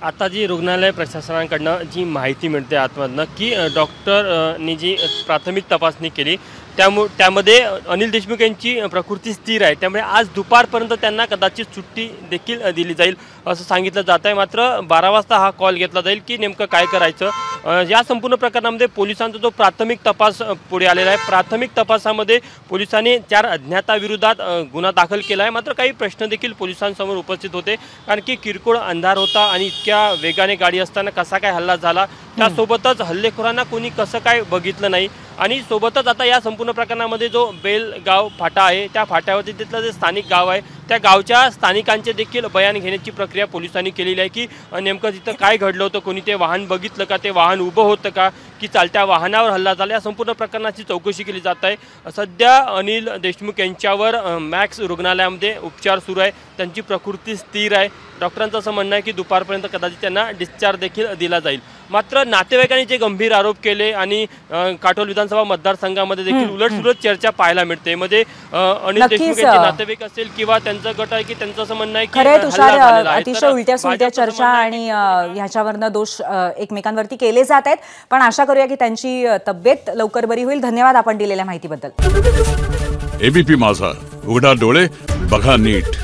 आता जी रुग्णालय प्रशासनाकडनं जी माहिती मिळते आतमधनं की डॉक्टरनी जी प्राथमिक तपासणी केली त्यामध्ये अनिल देशमुख यांची प्रकृती स्थिर आहे, त्यामुळे आज दुपारपर्यंत त्यांना कदाचित सुट्टी देखील दिली जाईल असं सांगितलं जात आहे। मात्र 12 वाजता हा कॉल घेतला जाईल की नेमकं काय करायचं। या संपूर्ण प्रकरणामध्ये पोलिसांचा जो प्राथमिक तपास पुढे आलेला आहे, प्राथमिक तपासामध्ये पोलिसांनी 4 अज्ञाताविरोधात गुन्हा दाखल केला आहे। मात्र काही प्रश्न देखील पोलिसांसमोर उपस्थित होते, कारण की किरकोळ अंधार होता आणि इतक्या वेगाने गाडी असताना कसा काय हल्ला झाला, त्यासोबतच हल्लेखोरांना कोणी कसं काय बघितलं नाही। आणि सोबतच आता या संपूर्ण प्रकरणामध्ये जो बेलगाव फाटा आहे, त्या फाट्यावरती तिथलं जे स्थानिक गाव आहे, त्या गावच्या स्थानिकांचे देखील बयान घेण्याची प्रक्रिया पोलिसांनी केलेली आहे की नेमकं तिथं काय घडलं होतं, कोणी ते वाहन बघितलं का, ते वाहन उभं होतं का, की चालत्या वाहनावर हल्ला झाला, या संपूर्ण प्रकरणाची चौकशी केली जात आहे। सध्या अनिल देशमुख यांच्यावर मॅक्स रुग्णालयामध्ये उपचार सुरू आहे, त्यांची प्रकृती स्थिर आहे। डॉक्टरांचं असं म्हणणं आहे की दुपारपर्यंत कदाचित त्यांना डिस्चार्ज देखील दिला जाईल। मात्र नातेवाईकांनी जे गंभीर आरोप केले आणि काटोल विधानसभा मतदारसंघामध्ये देखील उलटसुलट चर्चा पाहायला मिळते। मध्ये अनिल देशमुख यांचे नातेवाईक असेल किंवा त्यांचं गट आहे की त्यांचं असं म्हणणं आहे की खरे तुषार अतिशय उलट्या सुलट्या चर्चा आणि ह्याच्यावरनं दोष एकमेकांवरती केले जात आहेत, पण आशा करूया की त्यांची तब्येत लवकर बरी होईल। धन्यवाद आपण दिलेल्या माहितीबद्दल। एबीपी माझा, उघडा डोळे बघा नीट।